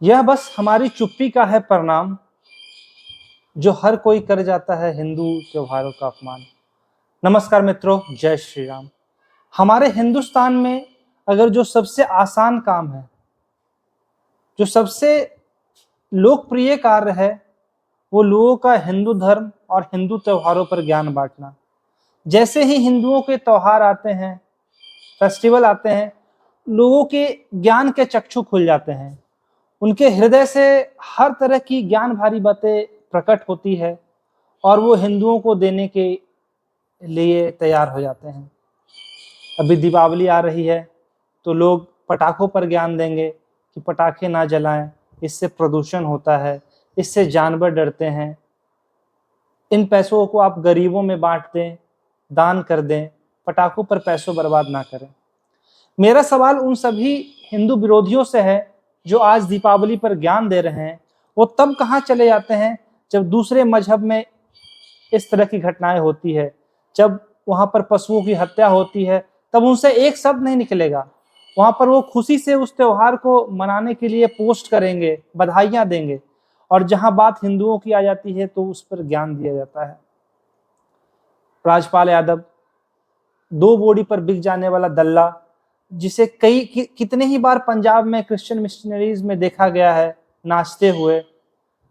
यह बस हमारी चुप्पी का है परिणाम, जो हर कोई कर जाता है हिंदू त्योहारों का अपमान। नमस्कार मित्रों, जय श्री राम। हमारे हिंदुस्तान में अगर जो सबसे आसान काम है, जो सबसे लोकप्रिय कार्य है, वो लोगों का हिंदू धर्म और हिंदू त्योहारों पर ज्ञान बांटना। जैसे ही हिंदुओं के त्योहार आते हैं, फेस्टिवल आते हैं, लोगों के ज्ञान के चक्षु खुल जाते हैं। उनके हृदय से हर तरह की ज्ञान भारी बातें प्रकट होती है और वो हिंदुओं को देने के लिए तैयार हो जाते हैं। अभी दीपावली आ रही है तो लोग पटाखों पर ज्ञान देंगे कि पटाखे ना जलाएं, इससे प्रदूषण होता है, इससे जानवर डरते हैं। इन पैसों को आप गरीबों में बांट दें, दान कर दें, पटाखों पर पैसों बर्बाद ना करें। मेरा सवाल उन सभी हिंदू विरोधियों से है जो आज दीपावली पर ज्ञान दे रहे हैं। वो तब कहाँ चले जाते हैं जब दूसरे मजहब में इस तरह की घटनाएं होती है, जब वहां पर पशुओं की हत्या होती है, तब उनसे एक शब्द नहीं निकलेगा। वहां पर वो खुशी से उस त्योहार को मनाने के लिए पोस्ट करेंगे, बधाइयां देंगे, और जहां बात हिंदुओं की आ जाती है तो उस पर ज्ञान दिया जाता है। राजपाल यादव, 2 बोड़ी पर बिक जाने वाला दल्ला, जिसे कितने ही बार पंजाब में क्रिश्चियन मिशनरीज में देखा गया है नाचते हुए।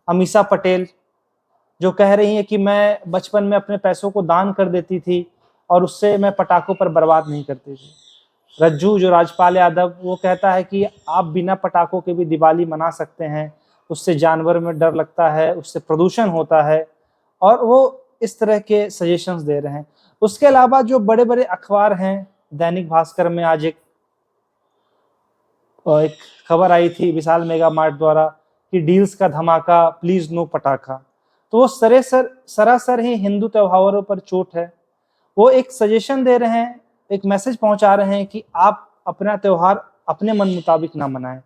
अमीषा पटेल, जो कह रही है कि मैं बचपन में अपने पैसों को दान कर देती थी और उससे मैं पटाखों पर बर्बाद नहीं करती थी। रज्जू, जो राजपाल यादव, वो कहता है कि आप बिना पटाखों के भी दिवाली मना सकते हैं, उससे जानवर में डर लगता है, उससे प्रदूषण होता है, और वो इस तरह के सजेशंस दे रहे हैं। उसके अलावा जो बड़े बड़े अखबार हैं, दैनिक भास्कर में आज एक खबर आई थी विशाल मेगा मार्ट द्वारा कि डील्स का धमाका, प्लीज नो पटाखा। तो वो सरासर ही हिंदू त्योहारों पर चोट है। वो एक सजेशन दे रहे हैं, एक मैसेज पहुंचा रहे हैं कि आप अपना त्योहार अपने मन मुताबिक ना मनाएं,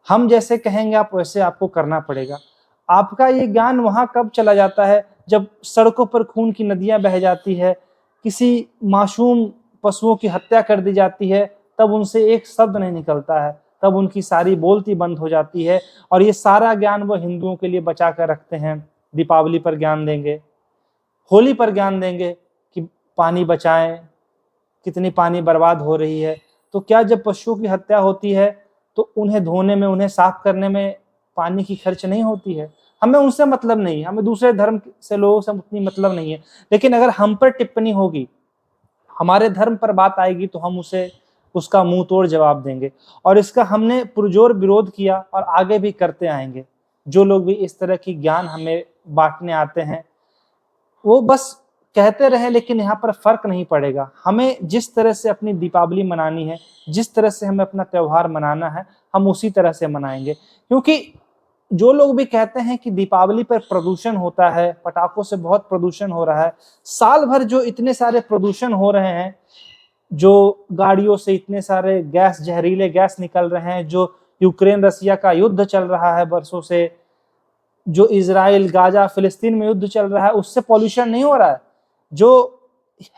हम जैसे कहेंगे आप वैसे आपको करना पड़ेगा। आपका ये ज्ञान वहां कब चला जाता है जब सड़कों पर खून की नदियां बह जाती है, किसी मासूम पशुओं की हत्या कर दी जाती है, तब उनसे एक शब्द नहीं निकलता है, तब उनकी सारी बोलती बंद हो जाती है, और ये सारा ज्ञान वो हिंदुओं के लिए बचा कर रखते हैं। दीपावली पर ज्ञान देंगे, होली पर ज्ञान देंगे कि पानी बचाएं, कितनी पानी बर्बाद हो रही है। तो क्या जब पशुओं की हत्या होती है तो उन्हें धोने में, उन्हें साफ करने में पानी की खर्च नहीं होती है? हमें उनसे मतलब नहीं है, हमें दूसरे धर्म से लोगों से उतनी मतलब नहीं है। लेकिन अगर हम पर टिप्पणी होगी, हमारे धर्म पर बात आएगी, तो हम उसे उसका मुंह तोड़ जवाब देंगे। और इसका हमने पुरजोर विरोध किया और आगे भी करते आएंगे। जो लोग भी इस तरह की ज्ञान हमें बांटने आते हैं, वो बस कहते रहे, लेकिन यहाँ पर फर्क नहीं पड़ेगा। हमें जिस तरह से अपनी दीपावली मनानी है, जिस तरह से हमें अपना त्योहार मनाना है, हम उसी तरह से मनाएंगे। क्योंकि जो लोग भी कहते हैं कि दीपावली पर प्रदूषण होता है, पटाखों से बहुत प्रदूषण हो रहा है, साल भर जो इतने सारे प्रदूषण हो रहे हैं, जो गाड़ियों से इतने सारे गैस, जहरीले गैस निकल रहे हैं, जो यूक्रेन रसिया का युद्ध चल रहा है वर्षों से, जो इजराइल गाजा फिलिस्तीन में युद्ध चल रहा है, उससे पॉल्यूशन नहीं हो रहा है। जो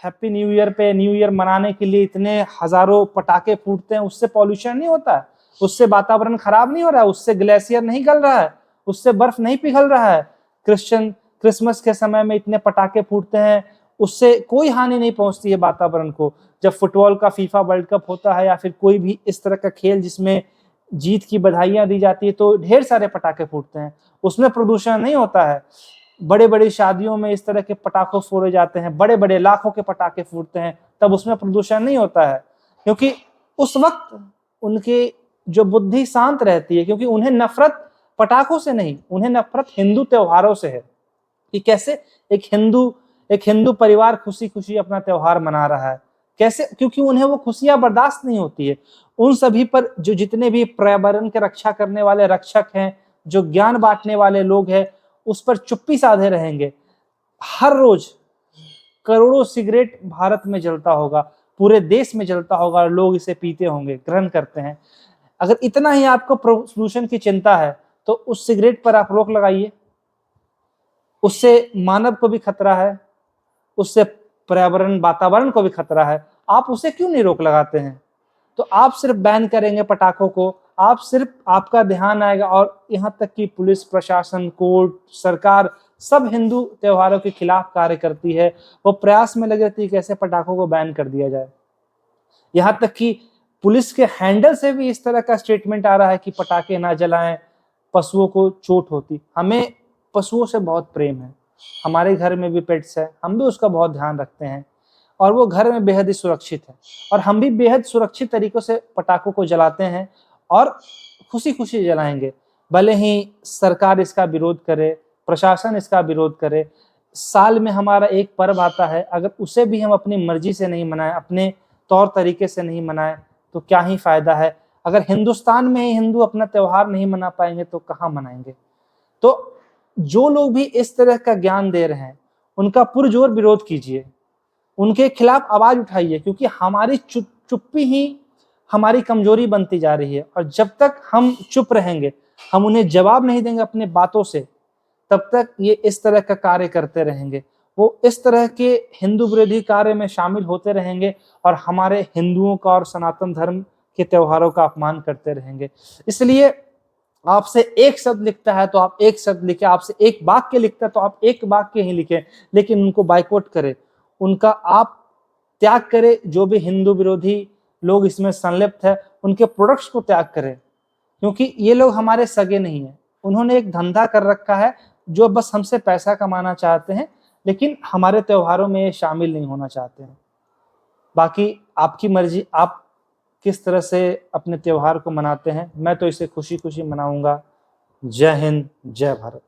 हैप्पी न्यू ईयर पे न्यू ईयर मनाने के लिए इतने हजारों पटाखे फूटते हैं, उससे पॉल्यूशन नहीं होता है, उससे वातावरण खराब नहीं हो रहा है, उससे ग्लेशियर नहीं गल रहा है, उससे बर्फ नहीं पिघल रहा है। क्रिसमस के समय में इतने पटाखे फूटते हैं, उससे कोई हानि नहीं पहुंचती है वातावरण को। जब फुटबॉल का फीफा वर्ल्ड कप होता है या फिर कोई भी इस तरह का खेल जिसमें जीत की बधाइयां दी जाती है, तो ढेर सारे पटाखे फूटते हैं, उसमें प्रदूषण नहीं होता है। बड़े बड़ी शादियों में इस तरह के पटाखे फोड़े जाते हैं, बड़े बड़े लाखों के पटाखे फूटते हैं, तब उसमें प्रदूषण नहीं होता है, क्योंकि उस वक्त उनकी जो बुद्धि शांत रहती है, क्योंकि उन्हें नफरत पटाखों से नहीं, उन्हें नफरत हिंदू त्योहारों से है कि कैसे एक हिंदू परिवार खुशी खुशी अपना त्योहार मना रहा है, कैसे, क्योंकि उन्हें वो खुशियां बर्दाश्त नहीं होती है। उन सभी पर जो जितने भी पर्यावरण के रक्षा करने वाले रक्षक हैं, जो ज्ञान बांटने वाले लोग हैं, उस पर चुप्पी साधे रहेंगे। हर रोज करोड़ों सिगरेट भारत में जलता होगा, पूरे देश में जलता होगा, और लोग इसे पीते होंगे, ग्रहण करते हैं। अगर इतना ही आपको प्रदूषण की चिंता है तो उस सिगरेट पर आप रोक लगाइए। उससे मानव को भी खतरा है, उससे पर्यावरण वातावरण को भी खतरा है, आप उसे क्यों नहीं रोक लगाते हैं? तो आप सिर्फ बैन करेंगे पटाखों को, आप सिर्फ आपका ध्यान आएगा, और यहाँ तक कि पुलिस प्रशासन, कोर्ट, सरकार सब हिंदू त्योहारों के खिलाफ कार्य करती है। वो प्रयास में लगी रहती है कैसे पटाखों को बैन कर दिया जाए। यहाँ तक कि पुलिस के हैंडल से भी इस तरह का स्टेटमेंट आ रहा है कि पटाखे ना जलाएं, पशुओं को चोट होती। हमें पशुओं से बहुत प्रेम है, हमारे घर में भी पेट्स है, हम भी उसका बहुत ध्यान रखते हैं और वो घर में बेहद ही सुरक्षित है, और हम भी बेहद सुरक्षित तरीकों से पटाखों को जलाते हैं और खुशी खुशी जलाएंगे। भले ही सरकार इसका विरोध करे, प्रशासन इसका विरोध करे, साल में हमारा एक पर्व आता है, अगर उसे भी हम अपनी मर्जी से नहीं मनाएं, अपने तौर तरीके से नहीं मनाएं, तो क्या ही फायदा है। अगर हिंदुस्तान में ही हिंदू अपना त्योहार नहीं मना पाएंगे तो कहाँ मनाएंगे। तो जो लोग भी इस तरह का ज्ञान दे रहे हैं उनका पुरजोर विरोध कीजिए, उनके खिलाफ आवाज उठाइए, क्योंकि हमारी चुप्पी ही हमारी कमजोरी बनती जा रही है। और जब तक हम चुप रहेंगे, हम उन्हें जवाब नहीं देंगे अपने बातों से, तब तक ये इस तरह का कार्य करते रहेंगे। वो इस तरह के हिंदू विरोधी कार्य में शामिल होते रहेंगे और हमारे हिंदुओं का और सनातन धर्म के त्योहारों का अपमान करते रहेंगे। इसलिए आपसे एक शब्द लिखता है तो आप एक शब्द लिखें, आपसे एक वाक्य लिखता है तो आप एक वाक्य ही लिखें, लेकिन उनको बाइकआउट करें, उनका आप त्याग करें। जो भी हिंदू विरोधी लोग इसमें संलिप्त है उनके प्रोडक्ट्स को त्याग करें, क्योंकि ये लोग हमारे सगे नहीं है। उन्होंने एक धंधा कर रखा है जो बस हमसे पैसा कमाना चाहते हैं, लेकिन हमारे त्योहारों में ये शामिल नहीं होना चाहते हैं। बाकी आपकी मर्जी, आप किस तरह से अपने त्योहार को मनाते हैं। मैं तो इसे खुशी खुशी मनाऊंगा। जय हिंद, जय भारत।